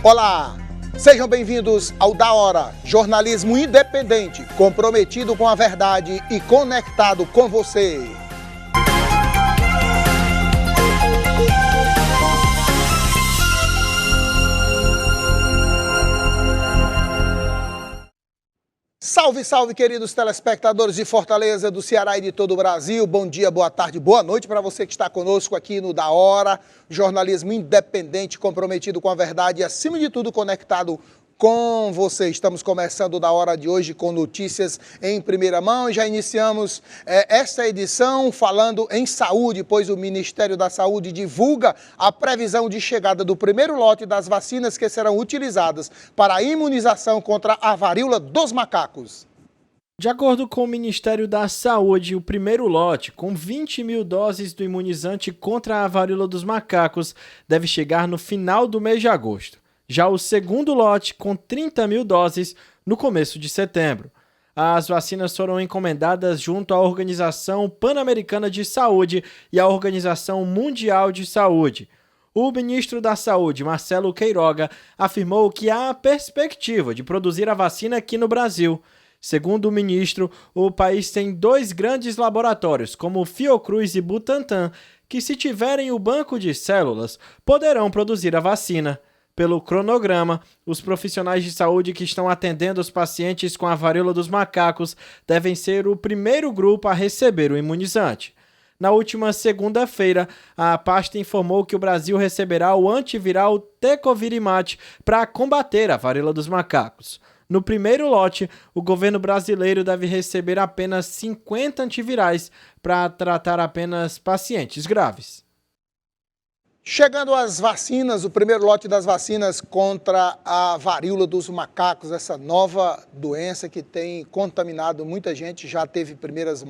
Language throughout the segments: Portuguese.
Olá, sejam bem-vindos ao Da Hora, jornalismo independente, comprometido com a verdade e conectado com você. Salve, salve, queridos telespectadores de Fortaleza, do Ceará e de todo o Brasil. Bom dia, boa tarde, boa noite para você que está conosco aqui no Da Hora, jornalismo independente, comprometido com a verdade e, acima de tudo, conectado com você. Estamos começando o Da Hora de hoje com notícias em primeira mão e já iniciamos esta edição falando em saúde, pois o Ministério da Saúde divulga a previsão de chegada do primeiro lote das vacinas que serão utilizadas para a imunização contra a varíola dos macacos. De acordo com o Ministério da Saúde, o primeiro lote, com 20 mil doses do imunizante contra a varíola dos macacos, deve chegar no final do mês de agosto. Já o segundo lote, com 30 mil doses, no começo de setembro. As vacinas foram encomendadas junto à Organização Pan-Americana de Saúde e à Organização Mundial de Saúde. O ministro da Saúde, Marcelo Queiroga, afirmou que há a perspectiva de produzir a vacina aqui no Brasil. Segundo o ministro, o país tem dois grandes laboratórios, como Fiocruz e Butantan, que, se tiverem o banco de células, poderão produzir a vacina. Pelo cronograma, os profissionais de saúde que estão atendendo os pacientes com a varíola dos macacos devem ser o primeiro grupo a receber o imunizante. Na última segunda-feira, a pasta informou que o Brasil receberá o antiviral Tecovirimat para combater a varíola dos macacos. No primeiro lote, o governo brasileiro deve receber apenas 50 antivirais para tratar apenas pacientes graves. Chegando às vacinas, o primeiro lote das vacinas contra a varíola dos macacos, essa nova doença que tem contaminado muita gente, já teve as primeiras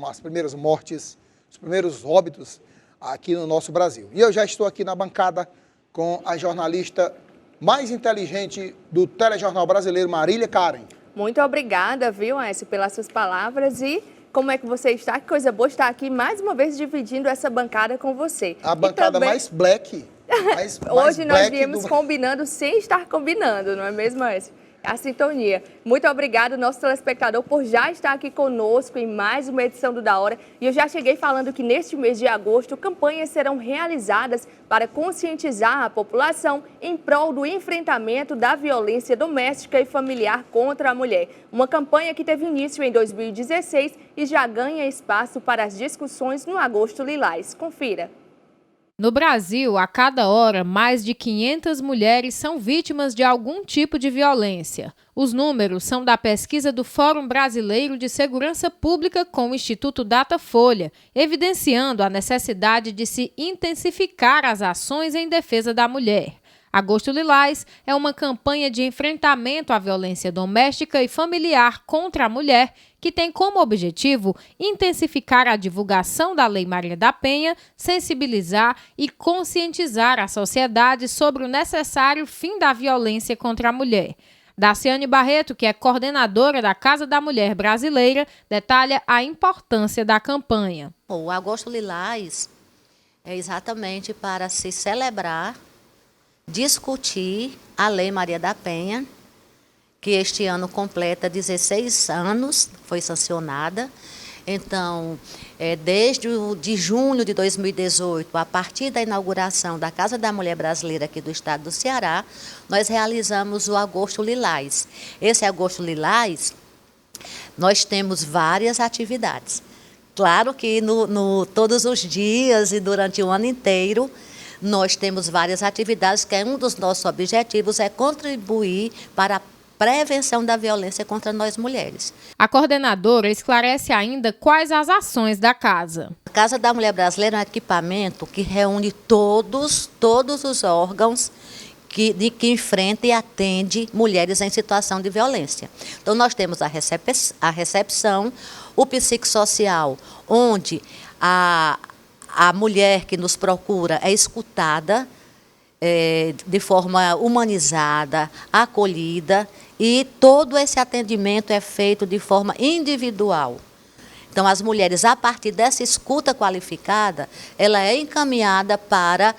mortes, os primeiros óbitos aqui no nosso Brasil. E eu já estou aqui na bancada com a jornalista mais inteligente do telejornal brasileiro, Marília Karen. Muito obrigada, viu, Aécio, pelas suas palavras e... Como é que você está? Que coisa boa estar aqui mais uma vez dividindo essa bancada com você. A bancada também... mais black. Hoje nós viemos combinando sem estar combinando, não é mesmo, Aécio? A sintonia. Muito obrigado, nosso telespectador, por já estar aqui conosco em mais uma edição do Da Hora. E eu já cheguei falando que neste mês de agosto, campanhas serão realizadas para conscientizar a população em prol do enfrentamento da violência doméstica e familiar contra a mulher. Uma campanha que teve início em 2016 e já ganha espaço para as discussões no Agosto Lilás. Confira. No Brasil, a cada hora, mais de 500 mulheres são vítimas de algum tipo de violência. Os números são da pesquisa do Fórum Brasileiro de Segurança Pública com o Instituto Datafolha, evidenciando a necessidade de se intensificar as ações em defesa da mulher. Agosto Lilás é uma campanha de enfrentamento à violência doméstica e familiar contra a mulher que tem como objetivo intensificar a divulgação da Lei Maria da Penha, sensibilizar e conscientizar a sociedade sobre o necessário fim da violência contra a mulher. Daciane Barreto, que é coordenadora da Casa da Mulher Brasileira, detalha a importância da campanha. O Agosto Lilás é exatamente para se celebrar, discutir a Lei Maria da Penha, que este ano completa 16 anos, foi sancionada. Então, desde de junho de 2018, a partir da inauguração da Casa da Mulher Brasileira aqui do estado do Ceará, nós realizamos o Agosto Lilás. Esse Agosto Lilás, nós temos várias atividades. Claro que todos os dias e durante o ano inteiro, nós temos várias atividades, que um dos nossos objetivos é contribuir para a prevenção da violência contra nós mulheres. A coordenadora esclarece ainda quais as ações da casa. A Casa da Mulher Brasileira é um equipamento que reúne todos os órgãos que enfrenta e atende mulheres em situação de violência. Então, nós temos a recepção, o psicossocial, onde a mulher que nos procura é escutada de forma humanizada, acolhida, e todo esse atendimento é feito de forma individual. Então, as mulheres, a partir dessa escuta qualificada, ela é encaminhada para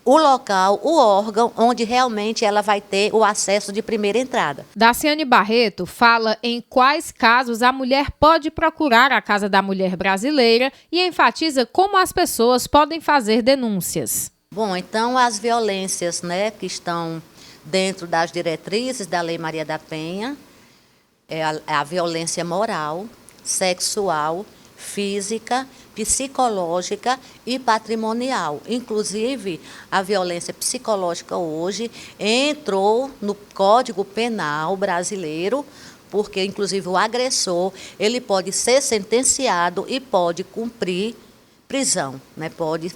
o local, o órgão onde realmente ela vai ter o acesso de primeira entrada. Daciane Barreto fala em quais casos a mulher pode procurar a Casa da Mulher Brasileira e enfatiza como as pessoas podem fazer denúncias. Bom, então as violências, né, que estão dentro das diretrizes da Lei Maria da Penha, é a violência moral, sexual, física, psicológica e patrimonial. Inclusive, a violência psicológica hoje entrou no Código Penal brasileiro, porque, inclusive, o agressor ele pode ser sentenciado e pode cumprir prisão, né? Pode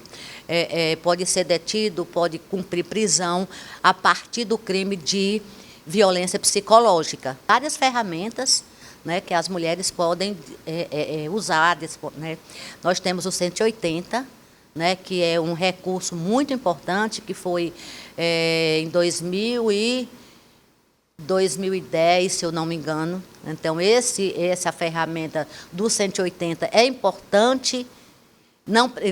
ser detido, pode cumprir prisão a partir do crime de violência psicológica. Várias ferramentas, né, que as mulheres podem usar. Né? Nós temos o 180, né, que é um recurso muito importante, que foi em 2010, se eu não me engano. Então, essa ferramenta do 180 é importante,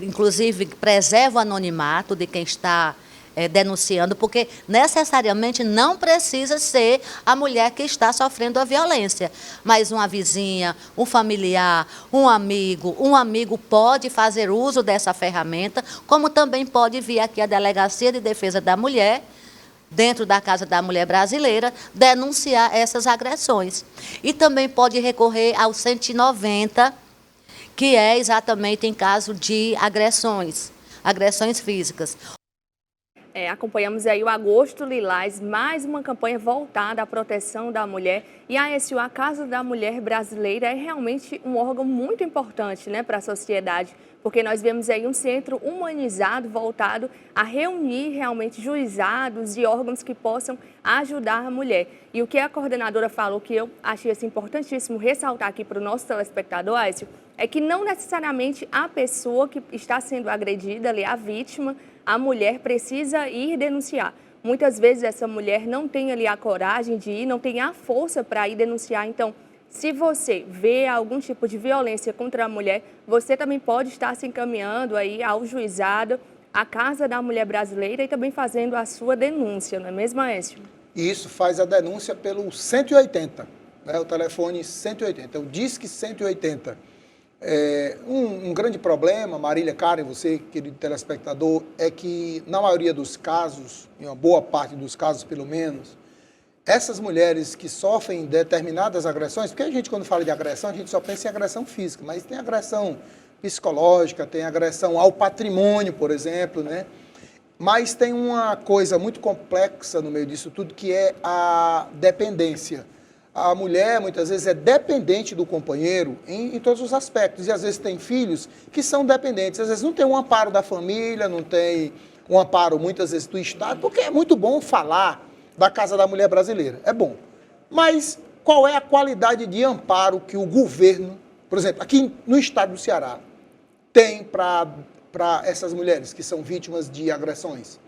inclusive preserva o anonimato de quem está denunciando, porque necessariamente não precisa ser a mulher que está sofrendo a violência, mas uma vizinha, um familiar, um amigo pode fazer uso dessa ferramenta, como também pode vir aqui a Delegacia de Defesa da Mulher, dentro da Casa da Mulher Brasileira, denunciar essas agressões. E também pode recorrer ao 190, que é exatamente em caso de agressões físicas. Acompanhamos aí o Agosto Lilás, mais uma campanha voltada à proteção da mulher. E a ASU, a Casa da Mulher Brasileira, é realmente um órgão muito importante, né, para a sociedade, porque nós vemos aí um centro humanizado, voltado a reunir realmente juizados e órgãos que possam ajudar a mulher. E o que a coordenadora falou, que eu achei assim, importantíssimo ressaltar aqui para o nosso telespectador, Aécio, é que não necessariamente a pessoa que está sendo agredida, ali, a vítima, a mulher precisa ir denunciar. Muitas vezes essa mulher não tem ali a coragem de ir, não tem a força para ir denunciar. Então, se você vê algum tipo de violência contra a mulher, você também pode estar se encaminhando aí ao juizado, à Casa da Mulher Brasileira e também fazendo a sua denúncia, não é mesmo, Aécio? Isso, faz a denúncia pelo 180, né, o telefone 180, o Disque 180. Um grande problema, Marília, Karen, você, querido telespectador, é que na maioria dos casos, em uma boa parte dos casos pelo menos, essas mulheres que sofrem determinadas agressões, porque a gente quando fala de agressão, a gente só pensa em agressão física, mas tem agressão psicológica, tem agressão ao patrimônio, por exemplo, né? Mas tem uma coisa muito complexa no meio disso tudo, que é a dependência. A mulher, muitas vezes, é dependente do companheiro em todos os aspectos. E, às vezes, tem filhos que são dependentes. Às vezes, não tem um amparo da família, não tem um amparo, muitas vezes, do Estado, porque é muito bom falar da Casa da Mulher Brasileira. É bom. Mas qual é a qualidade de amparo que o governo, por exemplo, aqui no estado do Ceará, tem para essas mulheres que são vítimas de agressões?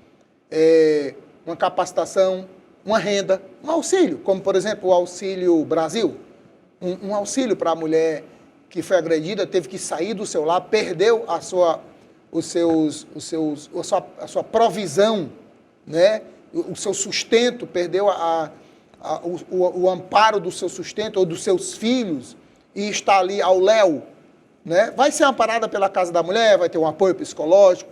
Uma capacitação, uma renda, um auxílio, como, por exemplo, o Auxílio Brasil. Um auxílio para a mulher que foi agredida, teve que sair do seu lar, perdeu a sua provisão, né? O seu sustento, perdeu o amparo do seu sustento ou dos seus filhos e está ali ao léu, né? Vai ser amparada pela Casa da Mulher, vai ter um apoio psicológico,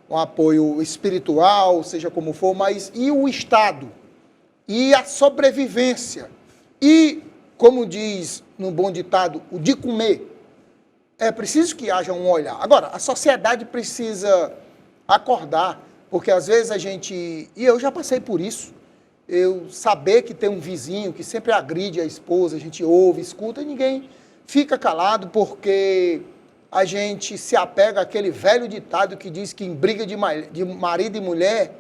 um apoio espiritual, seja como for, mas e o Estado? E a sobrevivência? E, como diz num bom ditado, o de comer? É preciso que haja um olhar. Agora, a sociedade precisa acordar, porque às vezes a gente, e eu já passei por isso, eu saber que tem um vizinho que sempre agride a esposa, a gente ouve, escuta, e ninguém fica calado, porque a gente se apega àquele velho ditado que diz que em briga de marido e mulher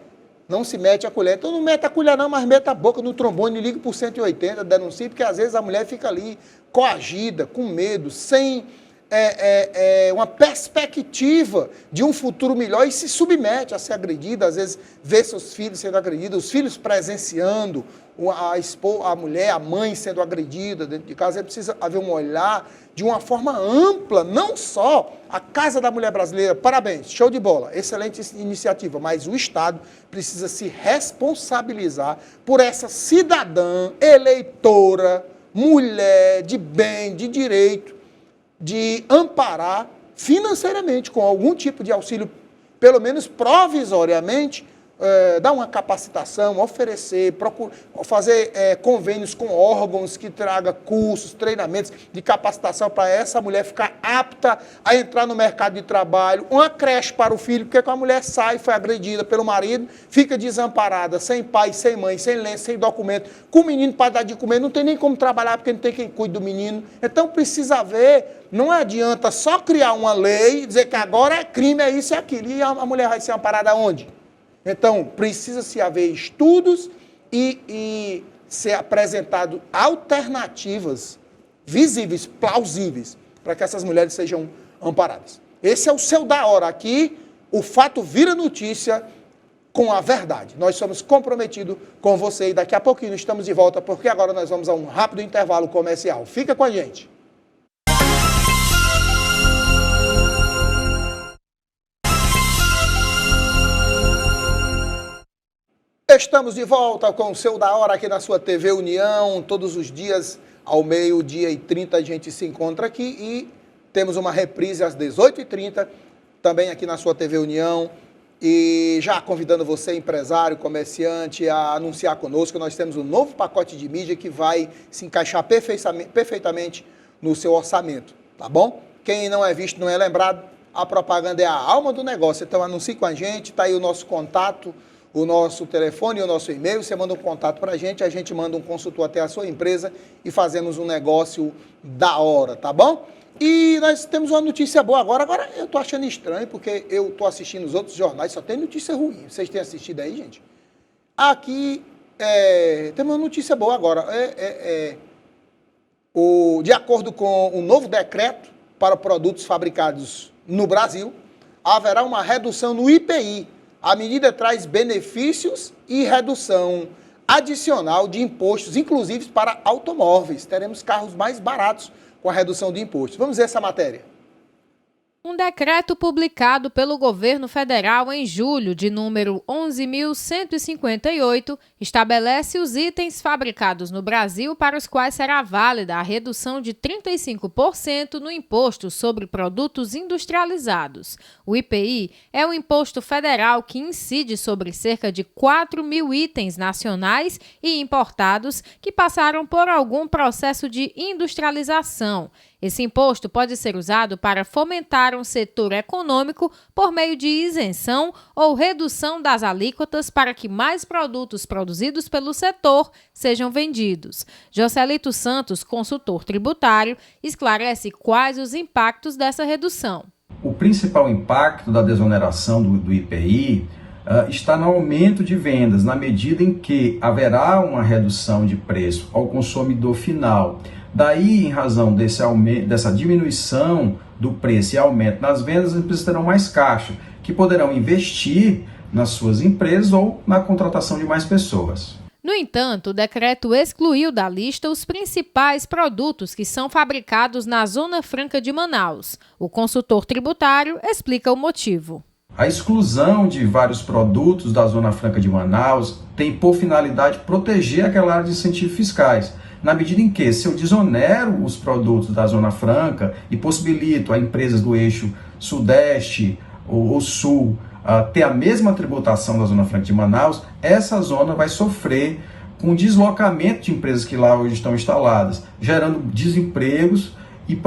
não se mete a colher. Então não mete a colher não, mas mete a boca no trombone e liga por 180, denuncie, porque às vezes a mulher fica ali coagida, com medo, sem uma perspectiva de um futuro melhor e se submete a ser agredida, às vezes vê seus filhos sendo agredidos, os filhos presenciando, a mulher, a mãe sendo agredida dentro de casa. Precisa haver um olhar de uma forma ampla, não só a Casa da Mulher Brasileira, parabéns, show de bola, excelente iniciativa, mas o Estado precisa se responsabilizar por essa cidadã, eleitora, mulher de bem, de direito, de amparar financeiramente com algum tipo de auxílio, pelo menos provisoriamente, dar uma capacitação, oferecer, fazer convênios com órgãos que traga cursos, treinamentos de capacitação para essa mulher ficar apta a entrar no mercado de trabalho, uma creche para o filho, porque quando a mulher sai, foi agredida pelo marido, fica desamparada, sem pai, sem mãe, sem lenço, sem documento, com o menino para dar de comer, não tem nem como trabalhar porque não tem quem cuide do menino. Então precisa haver, não adianta só criar uma lei e dizer que agora é crime, é isso e aquilo, e a mulher vai ser amparada aonde? Então, precisa-se haver estudos e ser apresentado alternativas visíveis, plausíveis, para que essas mulheres sejam amparadas. Esse é o Seu Da Hora. Aqui, o fato vira notícia com a verdade. Nós somos comprometidos com você e daqui a pouquinho estamos de volta, porque agora nós vamos a um rápido intervalo comercial. Fica com a gente. Estamos de volta com o Seu Da Hora aqui na sua TV União. Todos os dias, ao 12h30, a gente se encontra aqui e temos uma reprise às 18h30, também aqui na sua TV União. E já convidando você, empresário, comerciante, a anunciar conosco, nós temos um novo pacote de mídia que vai se encaixar perfeitamente no seu orçamento, tá bom? Quem não é visto não é lembrado, a propaganda é a alma do negócio. Então anuncie com a gente, tá aí o nosso contato, o nosso telefone e o nosso e-mail, você manda um contato para a gente manda um consultor até a sua empresa e fazemos um negócio da hora, tá bom? E nós temos uma notícia boa agora eu tô achando estranho, porque eu tô assistindo os outros jornais, só tem notícia ruim. Vocês têm assistido aí, gente? Aqui, temos uma notícia boa agora. De acordo com um novo decreto para produtos fabricados no Brasil, haverá uma redução no IPI. A medida traz benefícios e redução adicional de impostos, inclusive para automóveis. Teremos carros mais baratos com a redução de impostos. Vamos ver essa matéria. Um decreto publicado pelo governo federal em julho, de número 11.158, estabelece os itens fabricados no Brasil para os quais será válida a redução de 35% no imposto sobre produtos industrializados. O IPI é um imposto federal que incide sobre cerca de 4 mil itens nacionais e importados que passaram por algum processo de industrialização. Esse imposto pode ser usado para fomentar um setor econômico por meio de isenção ou redução das alíquotas para que mais produtos produzidos pelo setor sejam vendidos. Joselito Santos, consultor tributário, esclarece quais os impactos dessa redução. O principal impacto da desoneração do IPI está no aumento de vendas, na medida em que haverá uma redução de preço ao consumidor final. Daí, em razão dessa diminuição do preço e aumento nas vendas, as empresas terão mais caixa, que poderão investir nas suas empresas ou na contratação de mais pessoas. No entanto, o decreto excluiu da lista os principais produtos que são fabricados na Zona Franca de Manaus. O consultor tributário explica o motivo. A exclusão de vários produtos da Zona Franca de Manaus tem por finalidade proteger aquela área de incentivos fiscais, na medida em que, se eu desonero os produtos da Zona Franca e possibilito a empresas do eixo Sudeste ou Sul ter a mesma tributação da Zona Franca de Manaus, essa zona vai sofrer com deslocamento de empresas que lá hoje estão instaladas, gerando desempregos e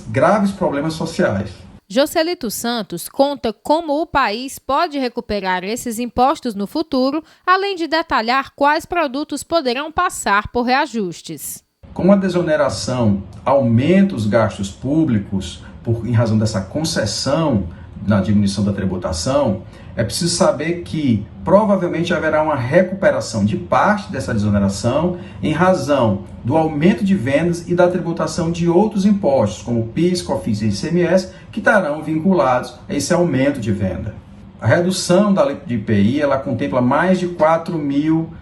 graves problemas sociais. Joselito Santos conta como o país pode recuperar esses impostos no futuro, além de detalhar quais produtos poderão passar por reajustes. Com a desoneração, aumenta os gastos públicos em razão dessa concessão na diminuição da tributação, é preciso saber que provavelmente haverá uma recuperação de parte dessa desoneração em razão do aumento de vendas e da tributação de outros impostos, como PIS, COFINS e ICMS, que estarão vinculados a esse aumento de venda. A redução da alíquota de IPI, ela contempla mais de 4 mil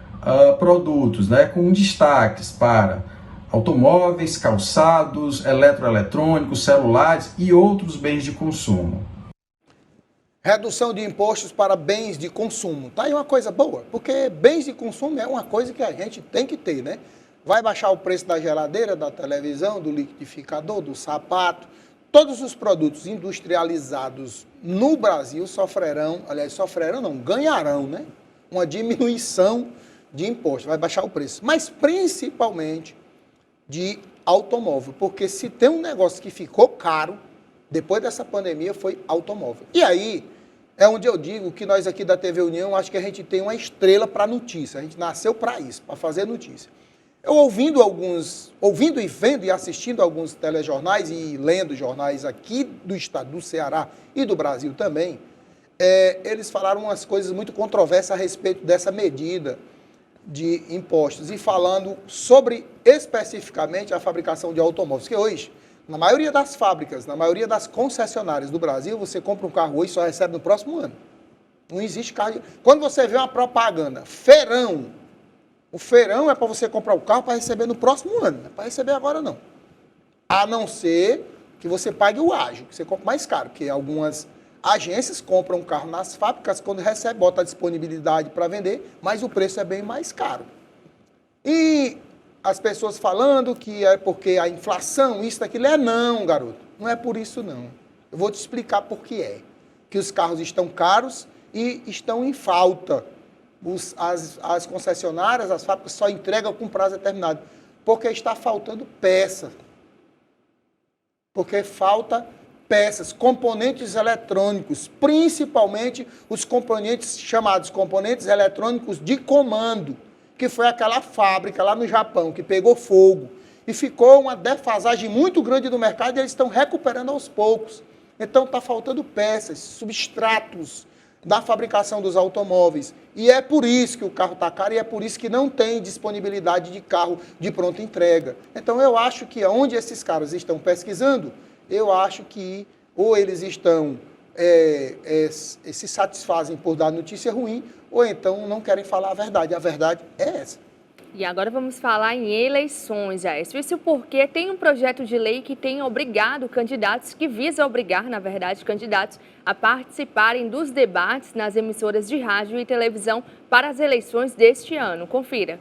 produtos, com destaques para automóveis, calçados, eletroeletrônicos, celulares e outros bens de consumo. Redução de impostos para bens de consumo. Tá aí uma coisa boa, porque bens de consumo é uma coisa que a gente tem que ter, né? Vai baixar o preço da geladeira, da televisão, do liquidificador, do sapato. Todos os produtos industrializados no Brasil ganharão, né? Uma diminuição de imposto, vai baixar o preço. Mas principalmente de automóvel, porque se tem um negócio que ficou caro, depois dessa pandemia, foi automóvel. E aí, é onde eu digo que nós aqui da TV União, acho que a gente tem uma estrela para notícia. A gente nasceu para isso, para fazer notícia. Eu ouvindo e vendo e assistindo alguns telejornais e lendo jornais aqui do estado do Ceará e do Brasil também, eles falaram umas coisas muito controversas a respeito dessa medida de impostos e falando sobre especificamente a fabricação de automóveis, que hoje, na maioria das fábricas, na maioria das concessionárias do Brasil, você compra um carro hoje e só recebe no próximo ano. Não existe carro. Quando você vê uma propaganda, feirão, o feirão é para você comprar o carro para receber no próximo ano, não é para receber agora não. A não ser que você pague o ágio, que você compra mais caro, porque algumas agências compram um carro nas fábricas, quando recebe, bota a disponibilidade para vender, mas o preço é bem mais caro. E as pessoas falando que é porque a inflação, isso, aquilo, não, garoto. Não é por isso, não. Eu vou te explicar por que é. Que os carros estão caros e estão em falta. As concessionárias, as fábricas só entregam com prazo determinado. Porque está faltando peça. Porque falta peças, componentes eletrônicos, principalmente os componentes chamados componentes eletrônicos de comando, que foi aquela fábrica lá no Japão que pegou fogo e ficou uma defasagem muito grande do mercado e eles estão recuperando aos poucos. Então está faltando peças, substratos da fabricação dos automóveis. E é por isso que o carro está caro e é por isso que não tem disponibilidade de carro de pronta entrega. Então eu acho que onde esses caras estão pesquisando, eu acho que ou eles estão se satisfazem por dar notícia ruim, ou então não querem falar a verdade. A verdade é essa. E agora vamos falar em eleições, Aécio. Isso porque tem um projeto de lei que tem obrigado candidatos, que visa obrigar, na verdade, candidatos a participarem dos debates nas emissoras de rádio e televisão para as eleições deste ano. Confira.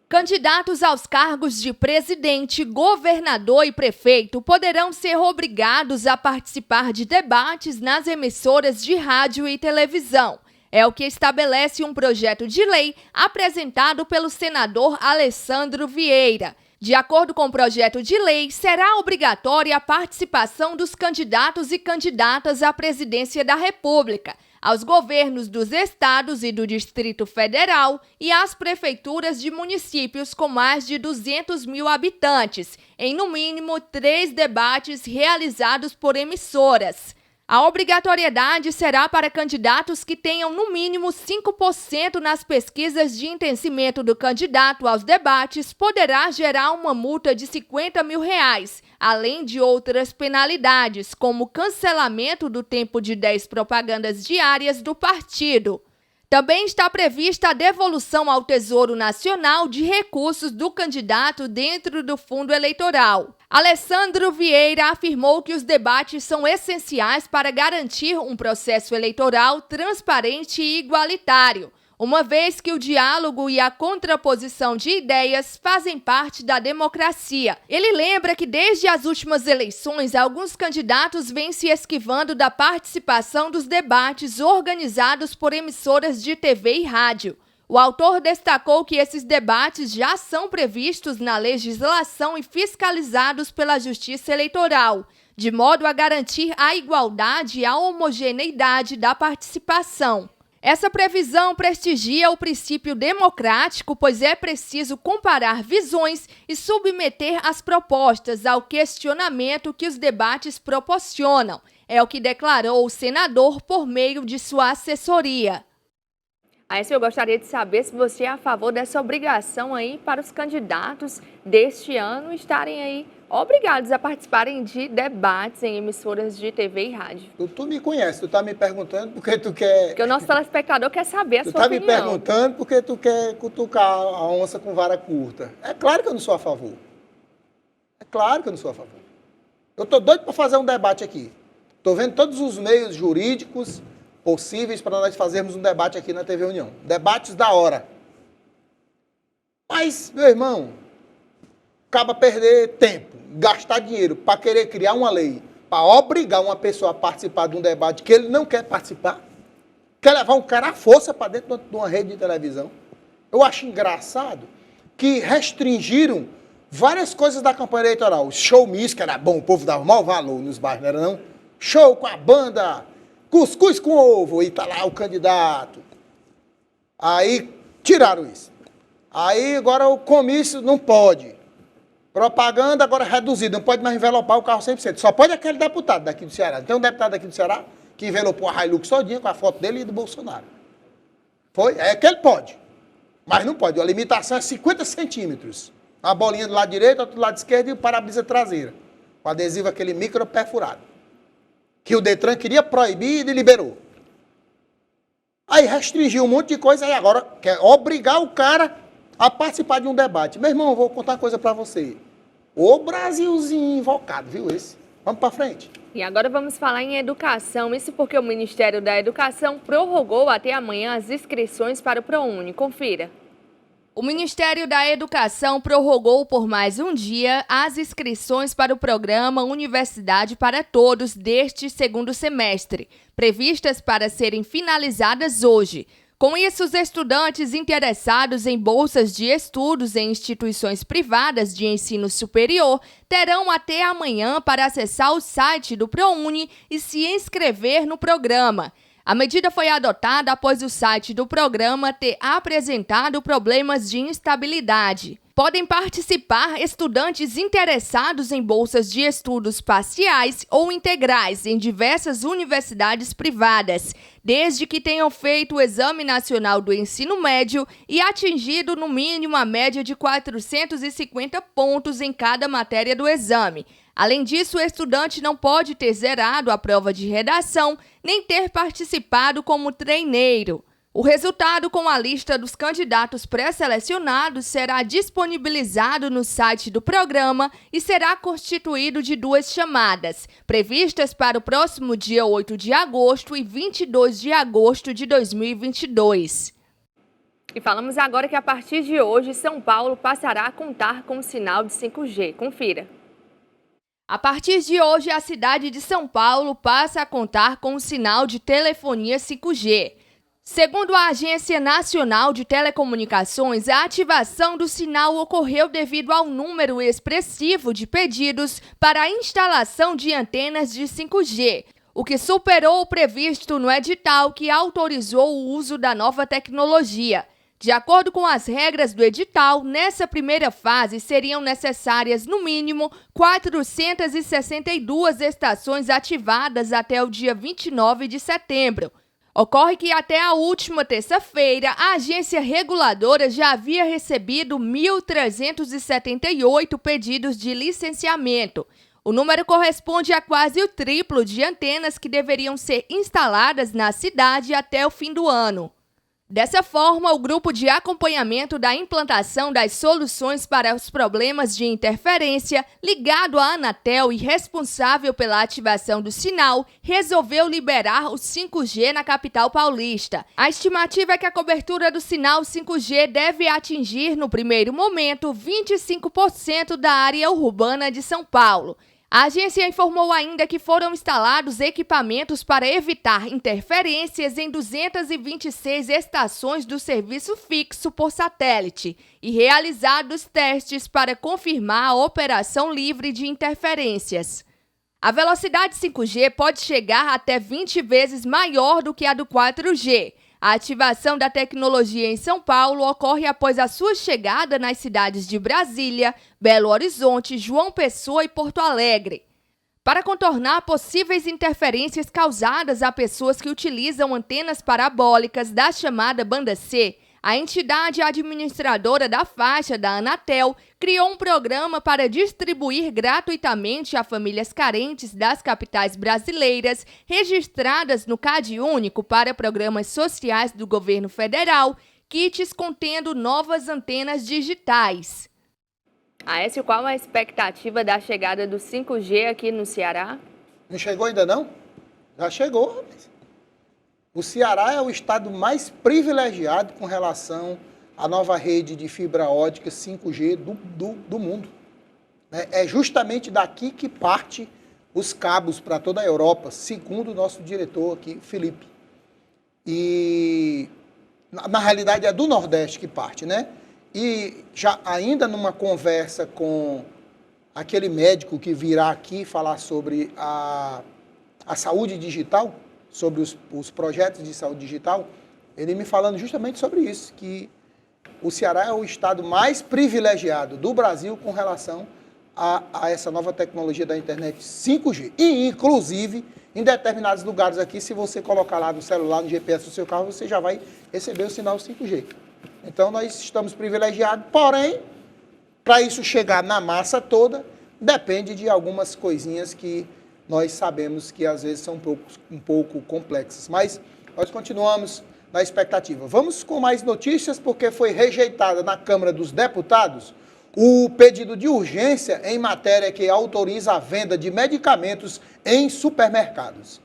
Candidatos aos cargos de presidente, governador e prefeito poderão ser obrigados a participar de debates nas emissoras de rádio e televisão. É o que estabelece um projeto de lei apresentado pelo senador Alessandro Vieira. De acordo com o projeto de lei, será obrigatória a participação dos candidatos e candidatas à presidência da República, aos governos dos estados e do Distrito Federal e às prefeituras de municípios com mais de 200 mil habitantes, em no mínimo 3 debates realizados por emissoras. A obrigatoriedade será para candidatos que tenham no mínimo 5% nas pesquisas de entendimento do candidato aos debates, poderá gerar uma multa de R$50 mil, além de outras penalidades, como cancelamento do tempo de 10 propagandas diárias do partido. Também está prevista a devolução ao Tesouro Nacional de recursos do candidato dentro do fundo eleitoral. Alessandro Vieira afirmou que os debates são essenciais para garantir um processo eleitoral transparente e igualitário, uma vez que o diálogo e a contraposição de ideias fazem parte da democracia. Ele lembra que desde as últimas eleições, alguns candidatos vêm se esquivando da participação dos debates organizados por emissoras de TV e rádio. O autor destacou que esses debates já são previstos na legislação e fiscalizados pela Justiça Eleitoral, de modo a garantir a igualdade e a homogeneidade da participação. Essa previsão prestigia o princípio democrático, pois é preciso comparar visões e submeter as propostas ao questionamento que os debates proporcionam. É o que declarou o senador por meio de sua assessoria. Aí, eu gostaria de saber se você é a favor dessa obrigação aí para os candidatos deste ano estarem aí obrigados a participarem de debates em emissoras de TV e rádio. Tu me conhece, tu tá me perguntando porque tu quer... Porque o nosso telespectador quer saber a sua opinião. Tu tá me perguntando porque tu quer cutucar a onça com vara curta. É claro que eu não sou a favor. É claro que eu não sou a favor. Eu tô doido para fazer um debate aqui. Tô vendo todos os meios jurídicos possíveis para nós fazermos um debate aqui na TV União. Debates da hora. Mas, meu irmão, acaba perder tempo, gastar dinheiro para querer criar uma lei, para obrigar uma pessoa a participar de um debate que ele não quer participar, quer levar um cara à força para dentro de uma rede de televisão. Eu acho engraçado que restringiram várias coisas da campanha eleitoral. O show miss, que era bom, o povo dava mau valor nos bairros, não era não? Show com a banda, cuscuz com ovo, e tá lá o candidato. Aí tiraram isso. Aí agora o comício não pode. Propaganda agora reduzida, não pode mais envelopar o carro 100%. Só pode aquele deputado daqui do Ceará. Tem um deputado daqui do Ceará que envelopou a Hilux todinha com a foto dele e do Bolsonaro. Foi? É que ele pode. Mas não pode. A limitação é 50 centímetros. A bolinha do lado direito, outro do lado esquerdo e o para-brisa traseira. O adesivo aquele micro perfurado. Que o Detran queria proibir e liberou. Aí restringiu um monte de coisa e agora quer obrigar o cara a participar de um debate. Meu irmão, eu vou contar uma coisa para você. O Brasilzinho invocado, viu esse? Vamos para frente. E agora vamos falar em educação. Isso porque o Ministério da Educação prorrogou até amanhã as inscrições para o ProUni. Confira. O Ministério da Educação prorrogou por mais um dia as inscrições para o programa Universidade para Todos deste segundo semestre, previstas para serem finalizadas hoje. Com isso, os estudantes interessados em bolsas de estudos em instituições privadas de ensino superior terão até amanhã para acessar o site do ProUni e se inscrever no programa. A medida foi adotada após o site do programa ter apresentado problemas de instabilidade. Podem participar estudantes interessados em bolsas de estudos parciais ou integrais em diversas universidades privadas, desde que tenham feito o Exame Nacional do Ensino Médio e atingido no mínimo a média de 450 pontos em cada matéria do exame. Além disso, o estudante não pode ter zerado a prova de redação, nem ter participado como treineiro. O resultado com a lista dos candidatos pré-selecionados será disponibilizado no site do programa e será constituído de 2 chamadas, previstas para o próximo dia 8 de agosto e 22 de agosto de 2022. E falamos agora que a partir de hoje, São Paulo passará a contar com o sinal de 5G. Confira. A partir de hoje, a cidade de São Paulo passa a contar com o sinal de telefonia 5G. Segundo a Agência Nacional de Telecomunicações, a ativação do sinal ocorreu devido ao número expressivo de pedidos para a instalação de antenas de 5G, o que superou o previsto no edital que autorizou o uso da nova tecnologia. De acordo com as regras do edital, nessa primeira fase seriam necessárias, no mínimo, 462 estações ativadas até o dia 29 de setembro. Ocorre que até a última terça-feira, a agência reguladora já havia recebido 1.378 pedidos de licenciamento. O número corresponde a quase o triplo de antenas que deveriam ser instaladas na cidade até o fim do ano. Dessa forma, o grupo de acompanhamento da implantação das soluções para os problemas de interferência, ligado à Anatel e responsável pela ativação do sinal, resolveu liberar o 5G na capital paulista. A estimativa é que a cobertura do sinal 5G deve atingir, no primeiro momento, 25% da área urbana de São Paulo. A agência informou ainda que foram instalados equipamentos para evitar interferências em 226 estações do serviço fixo por satélite e realizados testes para confirmar a operação livre de interferências. A velocidade 5G pode chegar até 20 vezes maior do que a do 4G. A ativação da tecnologia em São Paulo ocorre após a sua chegada nas cidades de Brasília, Belo Horizonte, João Pessoa e Porto Alegre. Para contornar possíveis interferências causadas a pessoas que utilizam antenas parabólicas da chamada banda C, a entidade administradora da faixa da Anatel criou um programa para distribuir gratuitamente a famílias carentes das capitais brasileiras registradas no CadÚnico para programas sociais do governo federal, kits contendo novas antenas digitais. Aécio, qual a expectativa da chegada do 5G aqui no Ceará? Não chegou ainda não? Já chegou, rapaz. O Ceará é o estado mais privilegiado com relação à nova rede de fibra ótica 5G do mundo. É justamente daqui que parte os cabos para toda a Europa, segundo o nosso diretor aqui, Felipe. E, na realidade, é do Nordeste que parte, né? E já ainda numa conversa com aquele médico que virá aqui falar sobre a saúde digital, sobre os projetos de saúde digital, ele me falando justamente sobre isso, que o Ceará é o estado mais privilegiado do Brasil com relação a essa nova tecnologia da internet 5G. E, inclusive, em determinados lugares aqui, se você colocar lá no celular, no GPS do seu carro, você já vai receber o sinal 5G. Então, nós estamos privilegiados, porém, para isso chegar na massa toda, depende de algumas coisinhas que nós sabemos que às vezes são um pouco complexas, mas nós continuamos na expectativa. Vamos com mais notícias, porque foi rejeitada na Câmara dos Deputados o pedido de urgência em matéria que autoriza a venda de medicamentos em supermercados.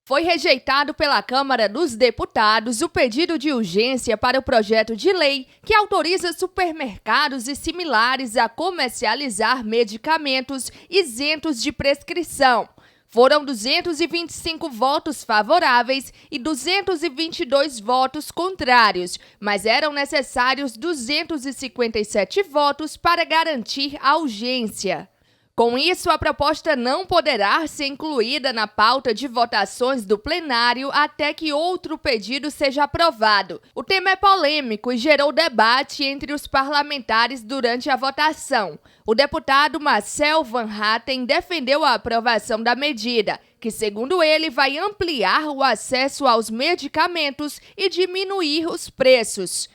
Foi rejeitado pela Câmara dos Deputados o pedido de urgência para o projeto de lei que autoriza supermercados e similares a comercializar medicamentos isentos de prescrição. Foram 225 votos favoráveis e 222 votos contrários, mas eram necessários 257 votos para garantir a urgência. Com isso, a proposta não poderá ser incluída na pauta de votações do plenário até que outro pedido seja aprovado. O tema é polêmico e gerou debate entre os parlamentares durante a votação. O deputado Marcel Van Hatten defendeu a aprovação da medida, que, segundo ele, vai ampliar o acesso aos medicamentos e diminuir os preços.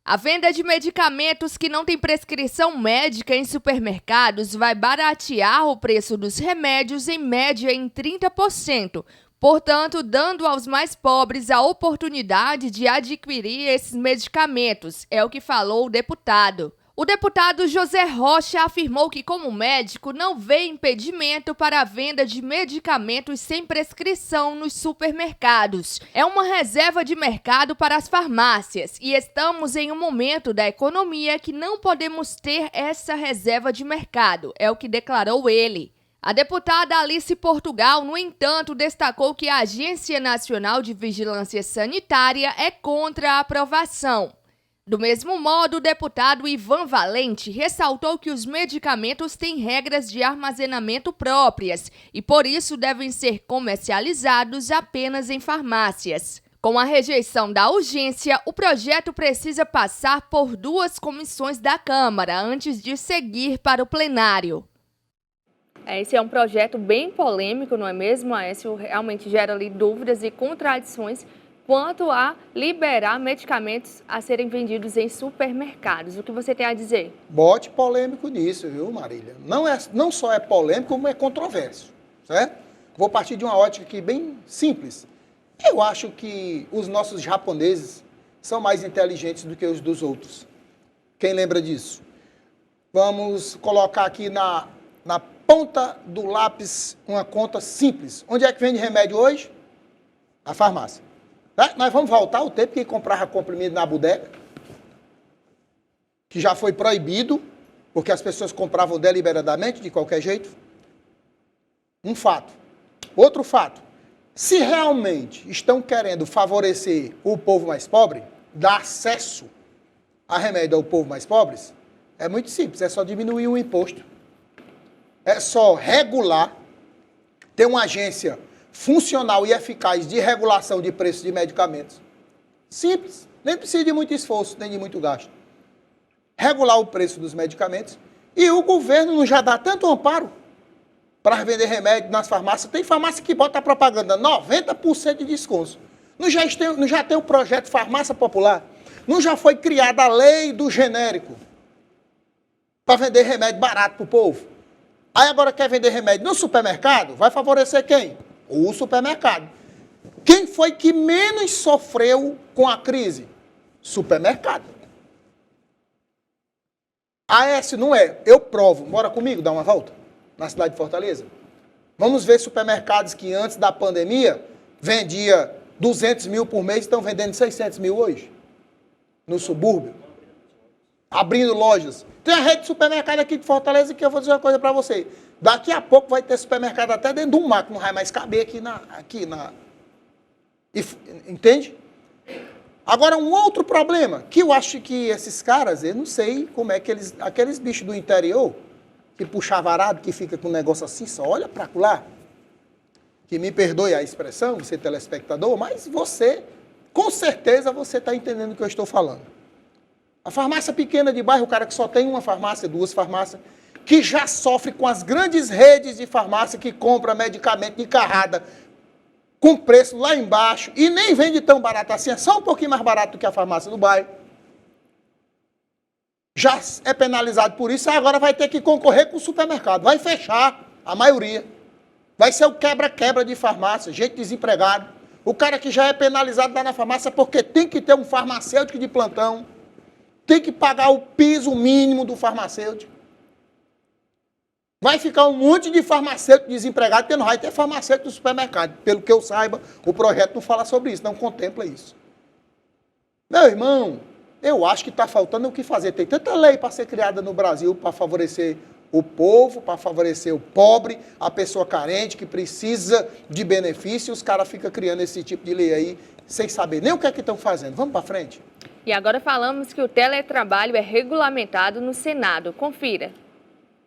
A venda de medicamentos que não têm prescrição médica em supermercados vai baratear o preço dos remédios em média em 30%, portanto, dando aos mais pobres a oportunidade de adquirir esses medicamentos, é o que falou o deputado. O deputado José Rocha afirmou que, como médico, não vê impedimento para a venda de medicamentos sem prescrição nos supermercados. É uma reserva de mercado para as farmácias e estamos em um momento da economia que não podemos ter essa reserva de mercado, é o que declarou ele. A deputada Alice Portugal, no entanto, destacou que a Agência Nacional de Vigilância Sanitária é contra a aprovação. Do mesmo modo, o deputado Ivan Valente ressaltou que os medicamentos têm regras de armazenamento próprias e, por isso, devem ser comercializados apenas em farmácias. Com a rejeição da urgência, o projeto precisa passar por 2 comissões da Câmara antes de seguir para o plenário. Esse é um projeto bem polêmico, não é mesmo? Esse realmente gera ali dúvidas e contradições quanto a liberar medicamentos a serem vendidos em supermercados. O que você tem a dizer? Bote polêmico nisso, viu, Marília? Não só é polêmico, como é controverso, certo? Vou partir de uma ótica aqui bem simples. Eu acho que os nossos japoneses são mais inteligentes do que os dos outros. Quem lembra disso? Vamos colocar aqui na ponta do lápis uma conta simples. Onde é que vende remédio hoje? A farmácia. Nós vamos voltar ao tempo que comprava comprimido na bodega, que já foi proibido, porque as pessoas compravam deliberadamente, de qualquer jeito. Um fato. Outro fato. Se realmente estão querendo favorecer o povo mais pobre, dar acesso a remédio ao povo mais pobre, é muito simples, é só diminuir o imposto. É só regular, ter uma agência funcional e eficaz de regulação de preços de medicamentos. Simples, nem precisa de muito esforço, nem de muito gasto. Regular o preço dos medicamentos e o governo não já dá tanto amparo. para vender remédio nas farmácias. Tem farmácia que bota a propaganda, 90% de desconto. Não já tem o projeto Farmácia Popular? Não já foi criada a lei do genérico para vender remédio barato para o povo? Aí agora quer vender remédio no supermercado? Vai favorecer quem? O supermercado. Quem foi que menos sofreu com a crise? Supermercado. Aécio, não é? Eu provo. Bora comigo dar uma volta na cidade de Fortaleza? Vamos ver supermercados que antes da pandemia vendia 200 mil por mês, estão vendendo 600 mil hoje. No subúrbio. Abrindo lojas. Tem a rede de supermercado aqui de Fortaleza que eu vou dizer uma coisa para você. Daqui a pouco vai ter supermercado até dentro do mar, que não vai mais caber aqui na... Entende? Agora, um outro problema, que eu acho que esses caras, eu não sei como é que eles... Aqueles bichos do interior, que puxa varado, que fica com um negócio assim, só olha para lá. Que me perdoe a expressão, você telespectador, mas você, com certeza, você está entendendo o que eu estou falando. A farmácia pequena de bairro, o cara que só tem uma farmácia, duas farmácias, que já sofre com as grandes redes de farmácia que compra medicamento de carrada com preço lá embaixo e nem vende tão barato assim, é só um pouquinho mais barato do que a farmácia do bairro. Já é penalizado por isso, agora vai ter que concorrer com o supermercado. Vai fechar a maioria. Vai ser o quebra-quebra de farmácia, gente desempregado. O cara que já é penalizado lá na farmácia porque tem que ter um farmacêutico de plantão, tem que pagar o piso mínimo do farmacêutico. Vai ficar um monte de farmacêutico desempregado, porque não vai ter farmacêutico no supermercado. Pelo que eu saiba, o projeto não fala sobre isso, não contempla isso. Meu irmão, eu acho que está faltando o que fazer. Tem tanta lei para ser criada no Brasil para favorecer o povo, para favorecer o pobre, a pessoa carente que precisa de benefício, os caras ficam criando esse tipo de lei aí, sem saber nem o que é que estão fazendo. Vamos para frente? E agora falamos que o teletrabalho é regulamentado no Senado. Confira.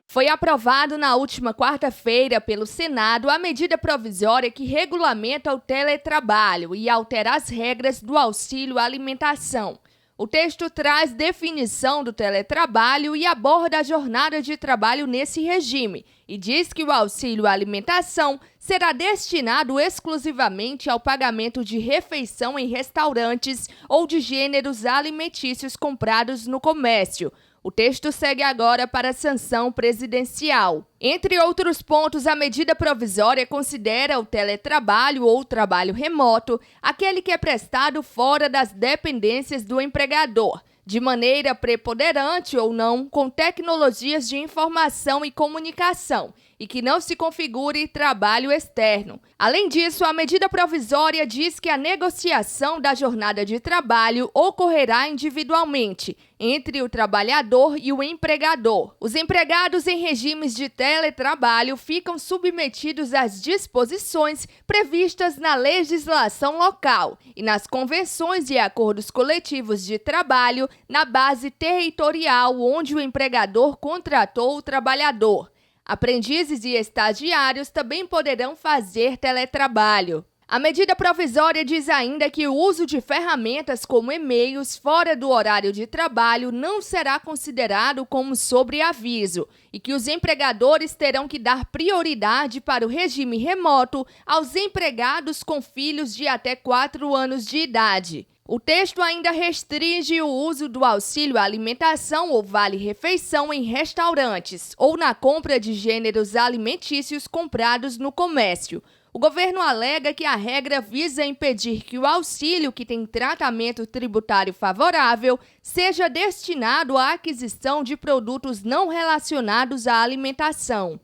Foi aprovado na última quarta-feira pelo Senado a medida provisória que regulamenta o teletrabalho e altera as regras do auxílio alimentação. O texto traz definição do teletrabalho e aborda a jornada de trabalho nesse regime e diz que o auxílio alimentação será destinado exclusivamente ao pagamento de refeição em restaurantes ou de gêneros alimentícios comprados no comércio. O texto segue agora para a sanção presidencial. Entre outros pontos, a medida provisória considera o teletrabalho ou trabalho remoto aquele que é prestado fora das dependências do empregador, de maneira preponderante ou não, com tecnologias de informação e comunicação, e que não se configure trabalho externo. Além disso, a medida provisória diz que a negociação da jornada de trabalho ocorrerá individualmente, entre o trabalhador e o empregador. Os empregados em regimes de teletrabalho ficam submetidos às disposições previstas na legislação local e nas convenções e acordos coletivos de trabalho na base territorial onde o empregador contratou o trabalhador. Aprendizes e estagiários também poderão fazer teletrabalho. A medida provisória diz ainda que o uso de ferramentas como e-mails fora do horário de trabalho não será considerado como sobreaviso e que os empregadores terão que dar prioridade para o regime remoto aos empregados com filhos de até 4 anos de idade. O texto ainda restringe o uso do auxílio alimentação ou vale-refeição em restaurantes ou na compra de gêneros alimentícios comprados no comércio. O governo alega que a regra visa impedir que o auxílio, que tem tratamento tributário favorável, seja destinado à aquisição de produtos não relacionados à alimentação.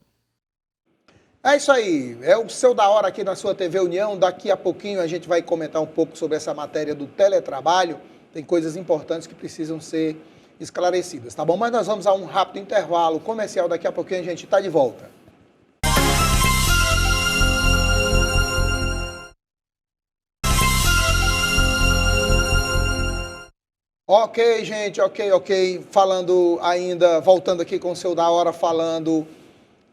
É isso aí, é o Seu da Hora aqui na sua TV União. Daqui a pouquinho a gente vai comentar um pouco sobre essa matéria do teletrabalho. Tem coisas importantes que precisam ser esclarecidas, tá bom? Mas nós vamos a um rápido intervalo comercial, daqui a pouquinho a gente está de volta. Ok, gente, ok. Falando ainda, voltando aqui com o Seu da Hora, falando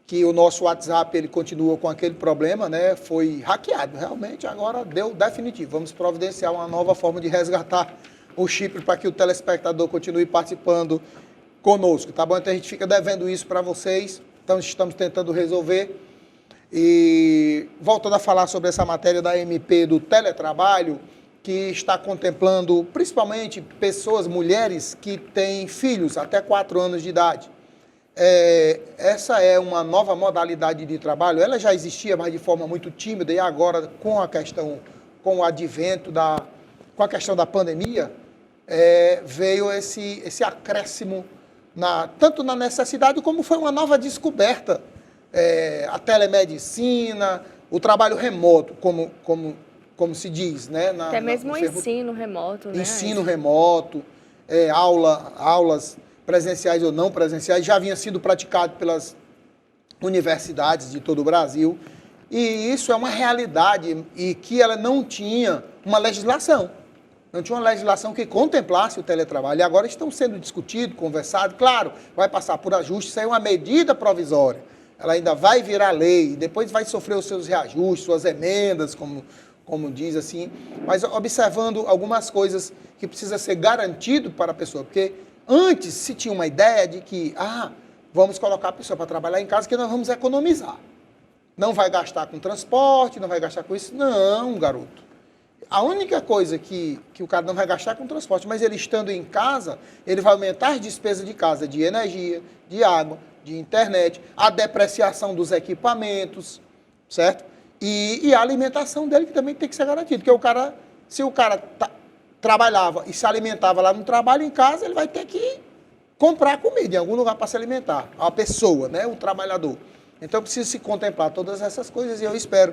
que o nosso WhatsApp ele continua com aquele problema, né? Foi hackeado, realmente, agora deu definitivo. Vamos providenciar uma nova forma de resgatar o chip para que o telespectador continue participando conosco, tá bom? Então a gente fica devendo isso para vocês, então estamos tentando resolver. E voltando a falar sobre essa matéria da MP do teletrabalho, que está contemplando principalmente pessoas, mulheres que têm filhos até 4 anos de idade. Essa é uma nova modalidade de trabalho, ela já existia, mas de forma muito tímida, e agora com o advento com a questão da pandemia, veio esse acréscimo, tanto na necessidade como foi uma nova descoberta. A telemedicina, o trabalho remoto, como se diz, né? Até mesmo o ensino remoto, né? Ensino remoto, aulas presenciais ou não presenciais, já havia sido praticado pelas universidades de todo o Brasil, e isso é uma realidade, e que ela não tinha uma legislação. Não tinha uma legislação que contemplasse o teletrabalho. E agora estão sendo discutidos, conversados. Claro, vai passar por ajuste, isso é uma medida provisória. Ela ainda vai virar lei, depois vai sofrer os seus reajustes, suas emendas, como diz assim. Mas observando algumas coisas que precisa ser garantido para a pessoa. Porque antes se tinha uma ideia de que, vamos colocar a pessoa para trabalhar em casa que nós vamos economizar. Não vai gastar com transporte, não vai gastar com isso. Não, garoto. A única coisa que o cara não vai gastar é com transporte, mas ele estando em casa, ele vai aumentar as despesas de casa, de energia, de água, de internet, a depreciação dos equipamentos, certo? E a alimentação dele, que também tem que ser garantida, porque se o cara trabalhava e se alimentava lá no trabalho, em casa, ele vai ter que comprar comida em algum lugar para se alimentar, a pessoa, né, o trabalhador. Então precisa se contemplar todas essas coisas, e eu espero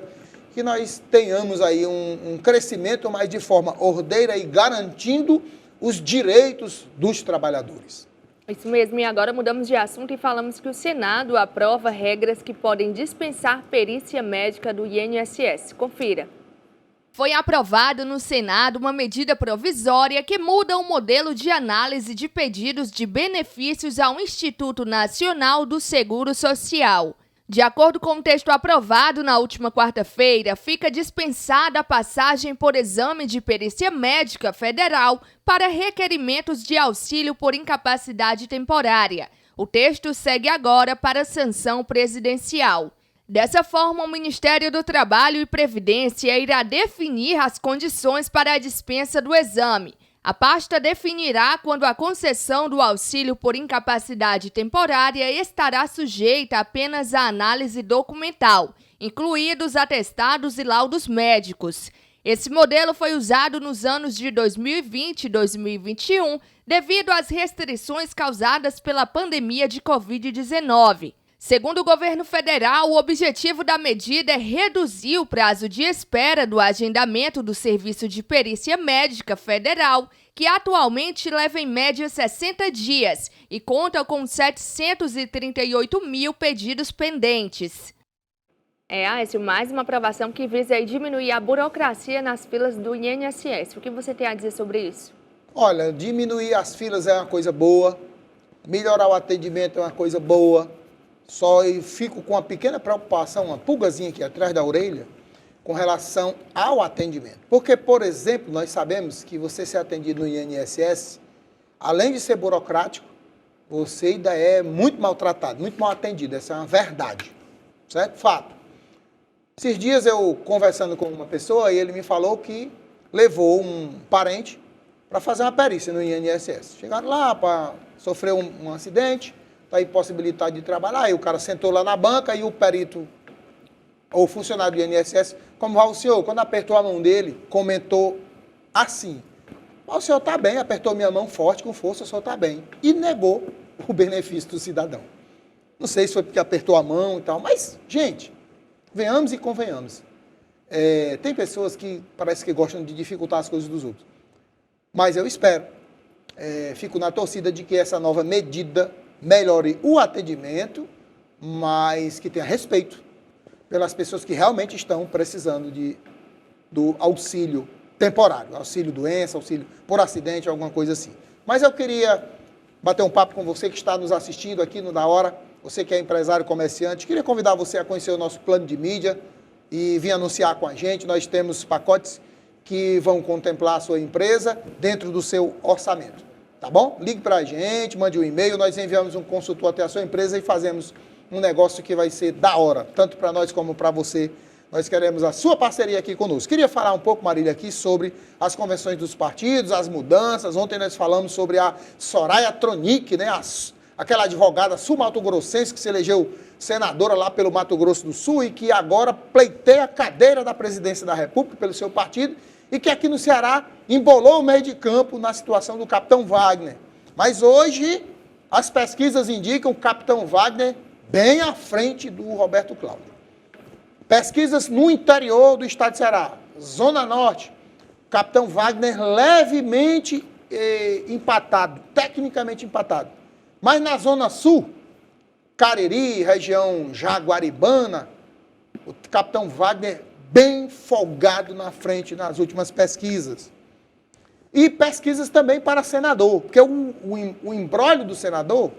que nós tenhamos aí um crescimento, mas de forma ordeira e garantindo os direitos dos trabalhadores. Isso mesmo, e agora mudamos de assunto e falamos que o Senado aprova regras que podem dispensar perícia médica do INSS. Confira. Foi aprovado no Senado uma medida provisória que muda o modelo de análise de pedidos de benefícios ao Instituto Nacional do Seguro Social. De acordo com o texto aprovado na última quarta-feira, fica dispensada a passagem por exame de perícia médica federal para requerimentos de auxílio por incapacidade temporária. O texto segue agora para sanção presidencial. Dessa forma, o Ministério do Trabalho e Previdência irá definir as condições para a dispensa do exame. A pasta definirá quando a concessão do auxílio por incapacidade temporária estará sujeita apenas à análise documental, incluídos atestados e laudos médicos. Esse modelo foi usado nos anos de 2020 e 2021 devido às restrições causadas pela pandemia de Covid-19. Segundo o governo federal, o objetivo da medida é reduzir o prazo de espera do agendamento do Serviço de Perícia Médica Federal, que atualmente leva em média 60 dias e conta com 738 mil pedidos pendentes. Aécio, mais uma aprovação que visa diminuir a burocracia nas filas do INSS. O que você tem a dizer sobre isso? Olha, diminuir as filas é uma coisa boa, melhorar o atendimento é uma coisa boa. Só eu fico com uma pequena preocupação, uma pulgazinha aqui atrás da orelha, com relação ao atendimento. Porque, por exemplo, nós sabemos que você ser atendido no INSS, além de ser burocrático, você ainda é muito maltratado, muito mal atendido. Essa é uma verdade, certo? Fato. Esses dias eu conversando com uma pessoa e ele me falou que levou um parente para fazer uma perícia no INSS. Chegaram lá para sofrer um acidente, está impossibilitado de trabalhar, aí o cara sentou lá na banca e o perito, ou funcionário do INSS, como vai o senhor? Quando apertou a mão dele, comentou assim: o senhor está bem, apertou minha mão forte, com força, o senhor está bem. E negou o benefício do cidadão. Não sei se foi porque apertou a mão e tal, mas, gente, venhamos e convenhamos. Tem pessoas que parece que gostam de dificultar as coisas dos outros. Mas eu espero, fico na torcida de que essa nova medida melhore o atendimento, mas que tenha respeito pelas pessoas que realmente estão precisando do auxílio temporário, auxílio doença, auxílio por acidente, alguma coisa assim. Mas eu queria bater um papo com você que está nos assistindo aqui no Da Hora, você que é empresário, comerciante, queria convidar você a conhecer o nosso plano de mídia e vir anunciar com a gente. Nós temos pacotes que vão contemplar a sua empresa dentro do seu orçamento. Tá bom? Ligue para a gente, mande um e-mail, nós enviamos um consultor até a sua empresa e fazemos um negócio que vai ser da hora, tanto para nós como para você. Nós queremos a sua parceria aqui conosco. Queria falar um pouco, Marília, aqui sobre as convenções dos partidos, as mudanças. Ontem nós falamos sobre a Soraya Tronic, né? Aquela advogada sul-mato-grossense que se elegeu senadora lá pelo Mato Grosso do Sul e que agora pleiteia a cadeira da presidência da República pelo seu partido e que aqui no Ceará embolou o meio de campo na situação do capitão Wagner. Mas hoje as pesquisas indicam o capitão Wagner bem à frente do Roberto Cláudio. Pesquisas no interior do estado de Ceará, Zona Norte, capitão Wagner levemente empatado, tecnicamente empatado. Mas na Zona Sul, Cariri, região Jaguaribana, o capitão Wagner bem folgado na frente nas últimas pesquisas. E pesquisas também para senador, porque o imbróglio do senador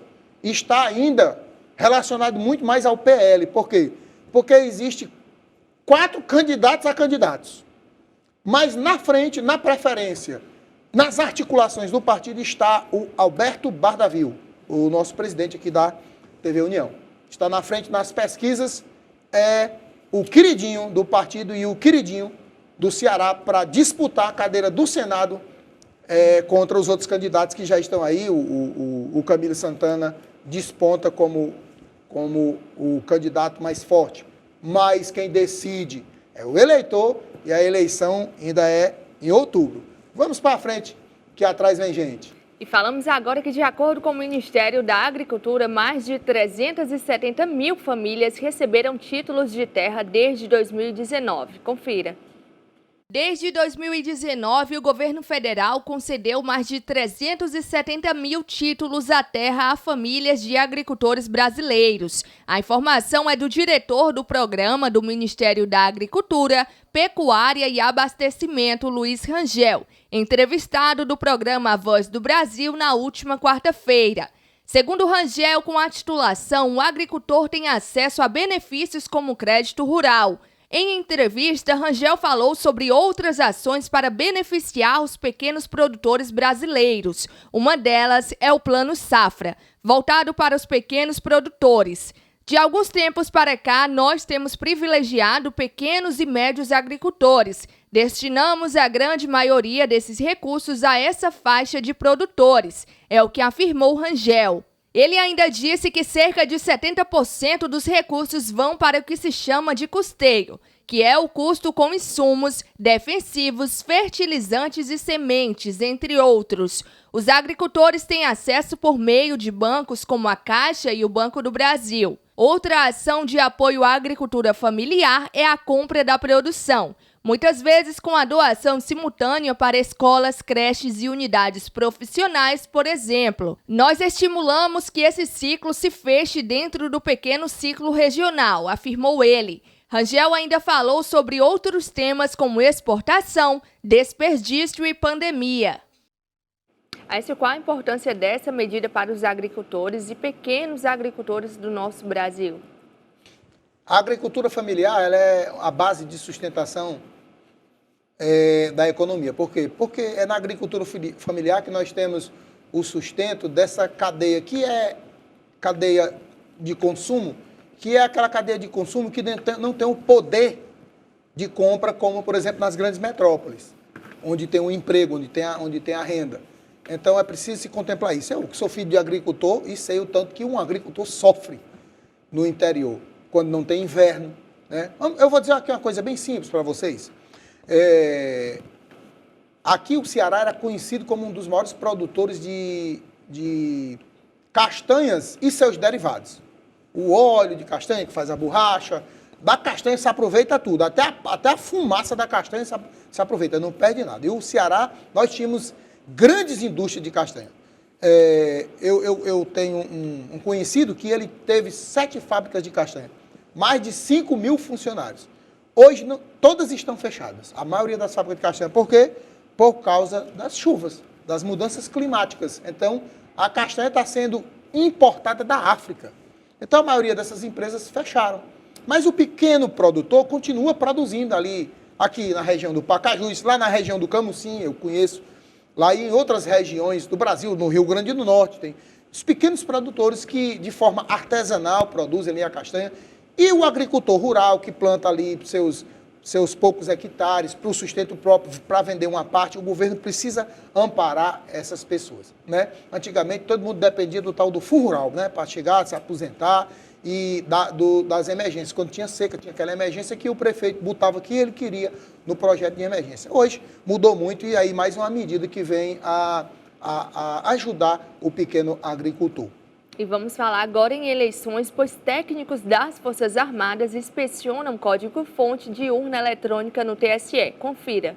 está ainda relacionado muito mais ao PL. Por quê? Porque existe 4 candidatos a candidatos. Mas na frente, na preferência, nas articulações do partido está o Alberto Bardavil, o nosso presidente aqui da TV União. Está na frente nas pesquisas, é o queridinho do partido e o queridinho do Ceará para disputar a cadeira do Senado contra os outros candidatos que já estão aí. O Camilo Santana desponta como o candidato mais forte. Mas quem decide é o eleitor e a eleição ainda é em outubro. Vamos para frente, que atrás vem gente. E falamos agora que, de acordo com o Ministério da Agricultura, mais de 370 mil famílias receberam títulos de terra desde 2019. Confira. Desde 2019, o governo federal concedeu mais de 370 mil títulos à terra a famílias de agricultores brasileiros. A informação é do diretor do programa do Ministério da Agricultura, Pecuária e Abastecimento, Luiz Rangel, entrevistado do programa Voz do Brasil na última quarta-feira. Segundo Rangel, com a titulação, o agricultor tem acesso a benefícios como crédito rural. Em entrevista, Rangel falou sobre outras ações para beneficiar os pequenos produtores brasileiros. Uma delas é o Plano Safra, voltado para os pequenos produtores. De alguns tempos para cá, nós temos privilegiado pequenos e médios agricultores. Destinamos a grande maioria desses recursos a essa faixa de produtores, é o que afirmou Rangel. Ele ainda disse que cerca de 70% dos recursos vão para o que se chama de custeio, que é o custo com insumos, defensivos, fertilizantes e sementes, entre outros. Os agricultores têm acesso por meio de bancos como a Caixa e o Banco do Brasil. Outra ação de apoio à agricultura familiar é a compra da produção, muitas vezes com a doação simultânea para escolas, creches e unidades profissionais, por exemplo. Nós estimulamos que esse ciclo se feche dentro do pequeno ciclo regional, afirmou ele. Rangel ainda falou sobre outros temas como exportação, desperdício e pandemia. Aécio, qual a importância dessa medida para os agricultores e pequenos agricultores do nosso Brasil? A agricultura familiar ela é a base de sustentação da economia. Por quê? Porque é na agricultura familiar que nós temos o sustento dessa cadeia, que é cadeia de consumo, que é aquela cadeia de consumo que não tem o poder de compra, como, por exemplo, nas grandes metrópoles, onde tem o emprego, onde tem a renda. Então, é preciso se contemplar isso. Eu que sou filho de agricultor e sei o tanto que um agricultor sofre no interior, quando não tem inverno, né? Eu vou dizer aqui uma coisa bem simples para vocês. Aqui o Ceará era conhecido como um dos maiores produtores de castanhas e seus derivados. O óleo de castanha, que faz a borracha, da castanha se aproveita tudo, até a fumaça da castanha se aproveita, não perde nada. E o Ceará, nós tínhamos grandes indústrias de castanha. Eu tenho um conhecido que ele teve 7 fábricas de castanha, mais de 5 mil funcionários. Hoje, todas estão fechadas, a maioria das fábricas de castanha. Por quê? Por causa das chuvas, das mudanças climáticas. Então, a castanha está sendo importada da África. Então, a maioria dessas empresas fecharam. Mas o pequeno produtor continua produzindo aqui na região do Pacajus, lá na região do Camusim, eu conheço, lá em outras regiões do Brasil, no Rio Grande do Norte, tem os pequenos produtores que, de forma artesanal, produzem ali a castanha, e o agricultor rural que planta ali seus poucos hectares para o sustento próprio, para vender uma parte. O governo precisa amparar essas pessoas, né? Antigamente, todo mundo dependia do tal do fundo rural, né? Para chegar, se aposentar e das emergências. Quando tinha seca, tinha aquela emergência que o prefeito botava o que ele queria no projeto de emergência. Hoje mudou muito e aí mais uma medida que vem a ajudar o pequeno agricultor. E vamos falar agora em eleições, pois técnicos das Forças Armadas inspecionam código-fonte de urna eletrônica no TSE. Confira.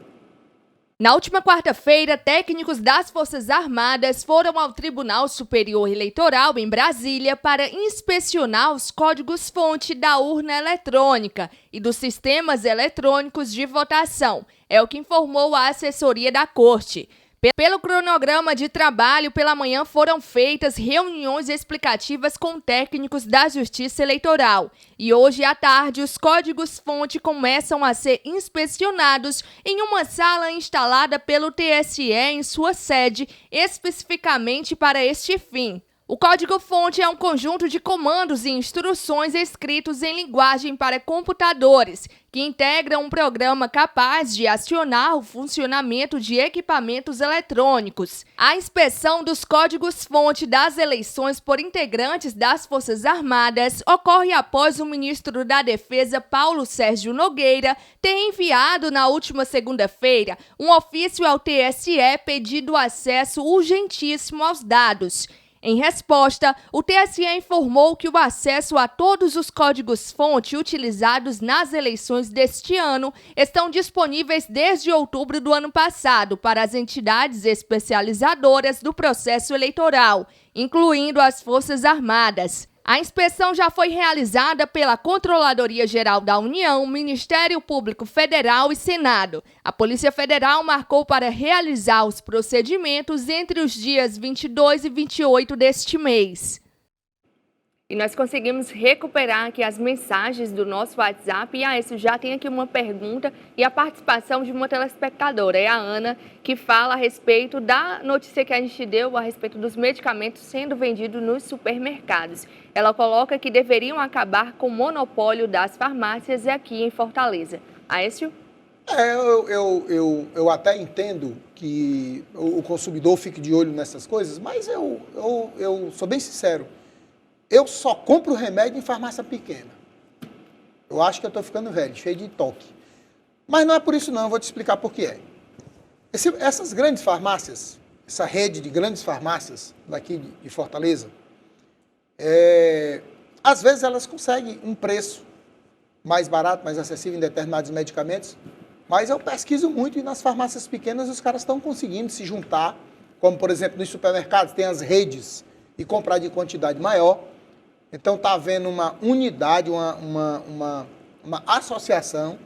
Na última quarta-feira, técnicos das Forças Armadas foram ao Tribunal Superior Eleitoral em Brasília para inspecionar os códigos-fonte da urna eletrônica e dos sistemas eletrônicos de votação. É o que informou a assessoria da Corte. Pelo cronograma de trabalho, pela manhã foram feitas reuniões explicativas com técnicos da Justiça Eleitoral. E hoje à tarde, os códigos-fonte começam a ser inspecionados em uma sala instalada pelo TSE em sua sede, especificamente para este fim. O código-fonte é um conjunto de comandos e instruções escritos em linguagem para computadores, que integram um programa capaz de acionar o funcionamento de equipamentos eletrônicos. A inspeção dos códigos-fonte das eleições por integrantes das Forças Armadas ocorre após o ministro da Defesa, Paulo Sérgio Nogueira, ter enviado na última segunda-feira um ofício ao TSE pedindo acesso urgentíssimo aos dados. Em resposta, o TSE informou que o acesso a todos os códigos-fonte utilizados nas eleições deste ano estão disponíveis desde outubro do ano passado para as entidades especializadoras do processo eleitoral, incluindo as Forças Armadas. A inspeção já foi realizada pela Controladoria Geral da União, Ministério Público Federal e Senado. A Polícia Federal marcou para realizar os procedimentos entre os dias 22 e 28 deste mês. E nós conseguimos recuperar aqui as mensagens do nosso WhatsApp. E Aécio, já tem aqui uma pergunta e a participação de uma telespectadora. É a Ana, que fala a respeito da notícia que a gente deu a respeito dos medicamentos sendo vendidos nos supermercados. Ela coloca que deveriam acabar com o monopólio das farmácias aqui em Fortaleza. Aécio? Eu até entendo que o consumidor fique de olho nessas coisas, mas eu sou bem sincero. Eu só compro remédio em farmácia pequena. Eu acho que eu estou ficando velho, cheio de toque. Mas não é por isso não, eu vou te explicar por que é. Essas grandes farmácias, essa rede de grandes farmácias daqui de Fortaleza, às vezes elas conseguem um preço mais barato, mais acessível em determinados medicamentos, mas eu pesquiso muito e nas farmácias pequenas os caras estão conseguindo se juntar, como por exemplo nos supermercados tem as redes e comprar de quantidade maior. Então está havendo uma unidade, uma associação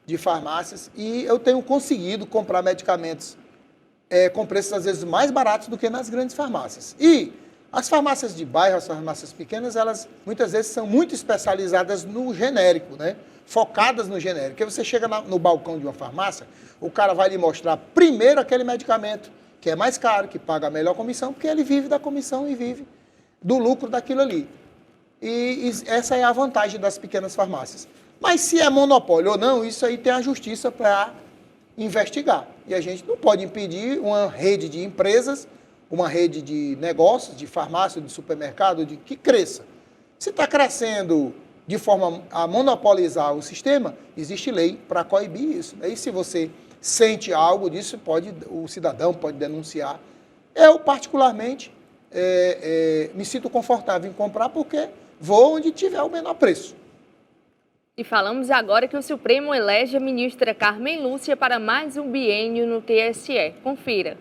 de farmácias e eu tenho conseguido comprar medicamentos com preços às vezes mais baratos do que nas grandes farmácias. E as farmácias de bairro, as farmácias pequenas, elas muitas vezes são muito especializadas no genérico, né? Focadas no genérico. Porque você chega no balcão de uma farmácia, o cara vai lhe mostrar primeiro aquele medicamento que é mais caro, que paga a melhor comissão, porque ele vive da comissão e vive do lucro daquilo ali. E essa é a vantagem das pequenas farmácias. Mas se é monopólio ou não, isso aí tem a justiça para investigar. E a gente não pode impedir uma rede de empresas, uma rede de negócios, de farmácia, de supermercado, que cresça. Se está crescendo de forma a monopolizar o sistema, existe lei para coibir isso. E se você sente algo disso, o cidadão pode denunciar. Eu, particularmente, me sinto confortável em comprar porque vou onde tiver o menor preço. E falamos agora que o Supremo elege a ministra Carmen Lúcia para mais um biênio no TSE. Confira.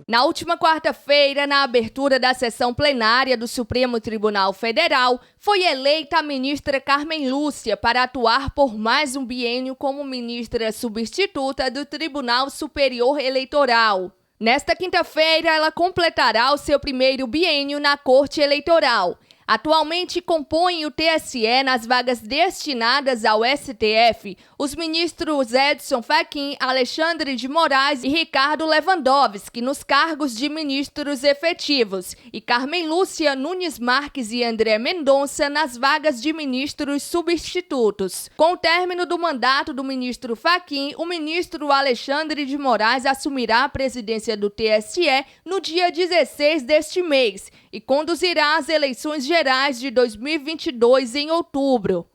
Na última quarta-feira, na abertura da sessão plenária do Supremo Tribunal Federal, foi eleita a ministra Carmen Lúcia para atuar por mais um biênio como ministra substituta do Tribunal Superior Eleitoral. Nesta quinta-feira, ela completará o seu primeiro biênio na Corte Eleitoral. Atualmente compõem o TSE nas vagas destinadas ao STF os ministros Edson Fachin, Alexandre de Moraes e Ricardo Lewandowski nos cargos de ministros efetivos e Carmen Lúcia Nunes Marques e André Mendonça nas vagas de ministros substitutos. Com o término do mandato do ministro Fachin, o ministro Alexandre de Moraes assumirá a presidência do TSE no dia 16 deste mês e conduzirá as eleições gerais de 2022 em outubro.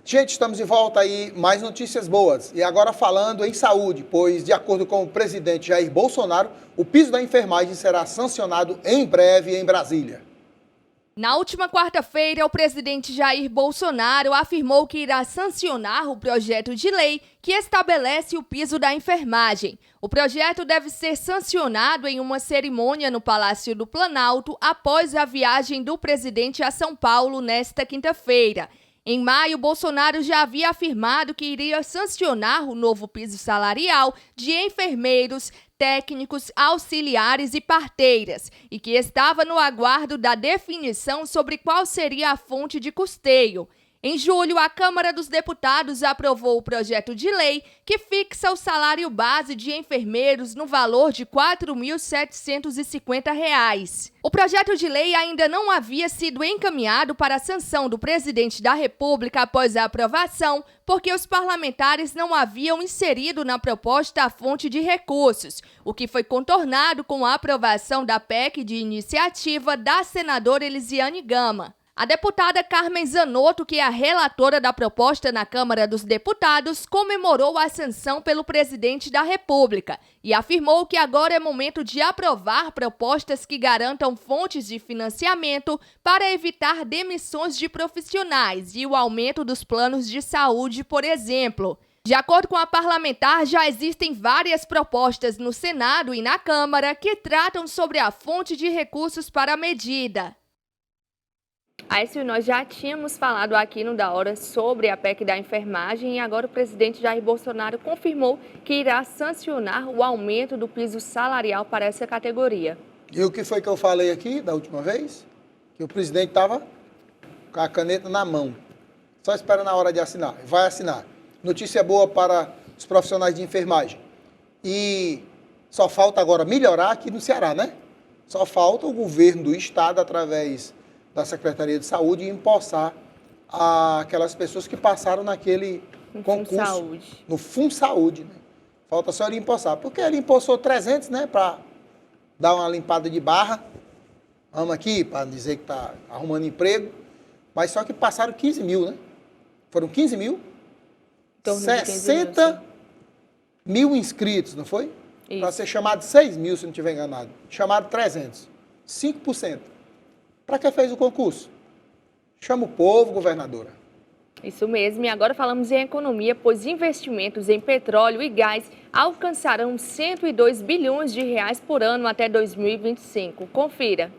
Gente, estamos de volta aí, mais notícias boas. E agora falando em saúde, pois de acordo com o presidente Jair Bolsonaro, o piso da enfermagem será sancionado em breve em Brasília. Na última quarta-feira, o presidente Jair Bolsonaro afirmou que irá sancionar o projeto de lei que estabelece o piso da enfermagem. O projeto deve ser sancionado em uma cerimônia no Palácio do Planalto após a viagem do presidente a São Paulo nesta quinta-feira. Em maio, Bolsonaro já havia afirmado que iria sancionar o novo piso salarial de enfermeiros, técnicos, auxiliares e parteiras, e que estava no aguardo da definição sobre qual seria a fonte de custeio. Em julho, a Câmara dos Deputados aprovou o projeto de lei que fixa o salário base de enfermeiros no valor de R$ 4.750. O projeto de lei ainda não havia sido encaminhado para a sanção do presidente da República após a aprovação, porque os parlamentares não haviam inserido na proposta a fonte de recursos, o que foi contornado com a aprovação da PEC de iniciativa da senadora Elisiane Gama. A deputada Carmen Zanotto, que é a relatora da proposta na Câmara dos Deputados, comemorou a sanção pelo presidente da República e afirmou que agora é momento de aprovar propostas que garantam fontes de financiamento para evitar demissões de profissionais e o aumento dos planos de saúde, por exemplo. De acordo com a parlamentar, já existem várias propostas no Senado e na Câmara que tratam sobre a fonte de recursos para a medida. Aécio, nós já tínhamos falado aqui no Da Hora sobre a PEC da enfermagem e agora o presidente Jair Bolsonaro confirmou que irá sancionar o aumento do piso salarial para essa categoria. E o que foi que eu falei aqui da última vez? Que o presidente estava com a caneta na mão, só esperando a hora de assinar. Vai assinar. Notícia boa para os profissionais de enfermagem. E só falta agora melhorar aqui no Ceará, né? Só falta o governo do estado, através da Secretaria de Saúde, empossar aquelas pessoas que passaram naquele concurso. No FunSaúde, né? Falta só ele empossar. Porque ele empossou 300, né? Para dar uma limpada de barra. Vamos aqui, para dizer que está arrumando emprego. Mas só que passaram 15 mil, né? Foram 15 mil? 60 mil inscritos, não foi? Para ser chamado 6 mil, se não estiver enganado. Chamaram 300. 5%. Para que fez o concurso? Chama o povo, governadora. Isso mesmo, e agora falamos em economia, pois investimentos em petróleo e gás alcançarão 102 bilhões de reais por ano até 2025. Confira.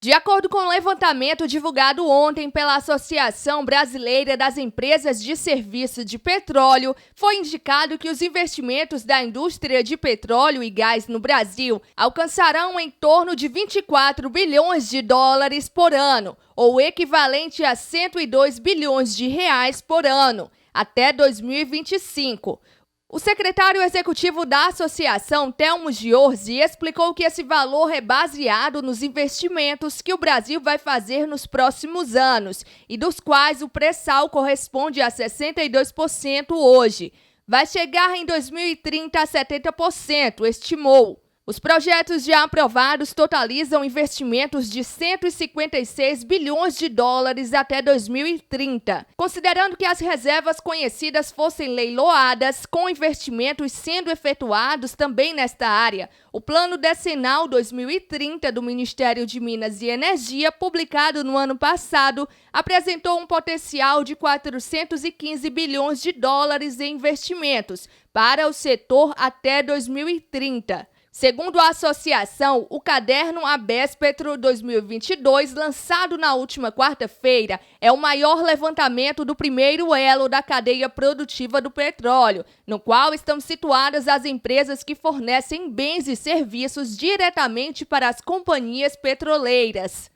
De acordo com o levantamento divulgado ontem pela Associação Brasileira das Empresas de Serviço de Petróleo, foi indicado que os investimentos da indústria de petróleo e gás no Brasil alcançarão em torno de 24 bilhões de dólares por ano, ou equivalente a 102 bilhões de reais por ano, até 2025. O secretário executivo da associação, Telmo Giorgi, explicou que esse valor é baseado nos investimentos que o Brasil vai fazer nos próximos anos e dos quais o pré-sal corresponde a 62% hoje. Vai chegar em 2030 a 70%, estimou. Os projetos já aprovados totalizam investimentos de 156 bilhões de dólares até 2030. Considerando que as reservas conhecidas fossem leiloadas, com investimentos sendo efetuados também nesta área, o Plano Decenal 2030 do Ministério de Minas e Energia, publicado no ano passado, apresentou um potencial de 415 bilhões de dólares em investimentos para o setor até 2030. Segundo a associação, o caderno Abespetro 2022, lançado na última quarta-feira, é o maior levantamento do primeiro elo da cadeia produtiva do petróleo, no qual estão situadas as empresas que fornecem bens e serviços diretamente para as companhias petroleiras.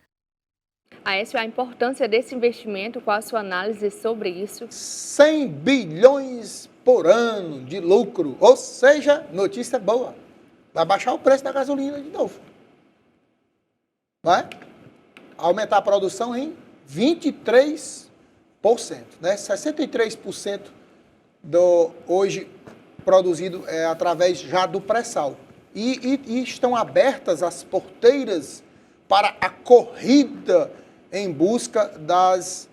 Aécio, a importância desse investimento, qual a sua análise sobre isso? 100 bilhões por ano de lucro, ou seja, notícia boa. Vai baixar o preço da gasolina de novo. Vai aumentar a produção em 23%, né? 63% do hoje produzido é através já do pré-sal. E estão abertas as porteiras para a corrida em busca das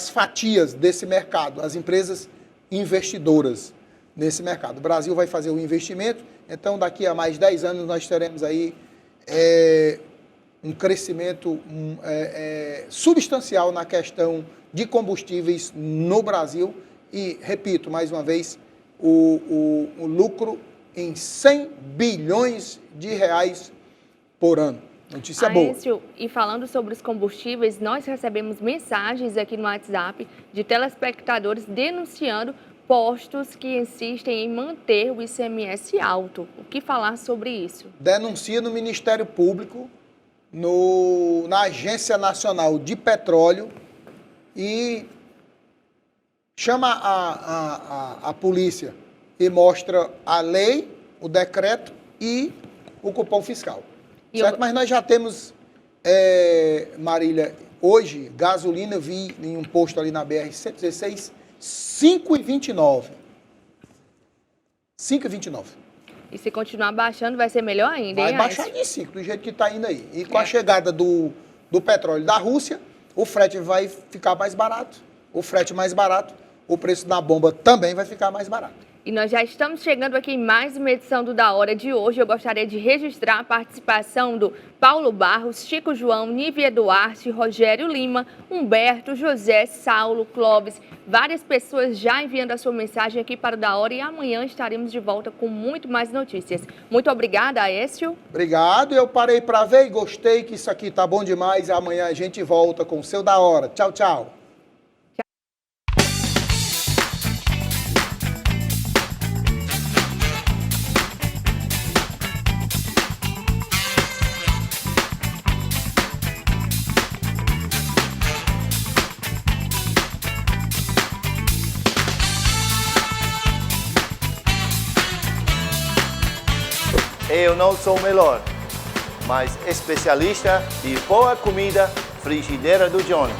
fatias desse mercado, as empresas investidoras nesse mercado. O Brasil vai fazer o investimento, então daqui a mais 10 anos nós teremos aí um crescimento substancial na questão de combustíveis no Brasil e, repito mais uma vez, o lucro em 100 bilhões de reais por ano. Notícia boa. Aécio, e falando sobre os combustíveis, nós recebemos mensagens aqui no WhatsApp de telespectadores denunciando postos que insistem em manter o ICMS alto. O que falar sobre isso? Denuncia no Ministério Público, na Agência Nacional de Petróleo e chama a polícia e mostra a lei, o decreto e o cupom fiscal. Certo? Mas nós já temos, Marília, hoje, gasolina, eu vi em um posto ali na BR-116, 5,29. 5,29. E se continuar baixando, vai ser melhor ainda, vai hein, baixar de 5, do jeito que está indo aí. E com a chegada do petróleo da Rússia, o frete vai ficar mais barato. O frete mais barato, o preço da bomba também vai ficar mais barato. E nós já estamos chegando aqui em mais uma edição do Da Hora de hoje. Eu gostaria de registrar a participação do Paulo Barros, Chico João, Nívia Duarte, Rogério Lima, Humberto, José, Saulo, Clóvis. Várias pessoas já enviando a sua mensagem aqui para o Da Hora e amanhã estaremos de volta com muito mais notícias. Muito obrigada, Aécio. Obrigado. Eu parei para ver e gostei que isso aqui tá bom demais. Amanhã a gente volta com o seu Da Hora. Tchau, tchau. Eu não sou o melhor, mas especialista de boa comida, Frigideira do Johnny.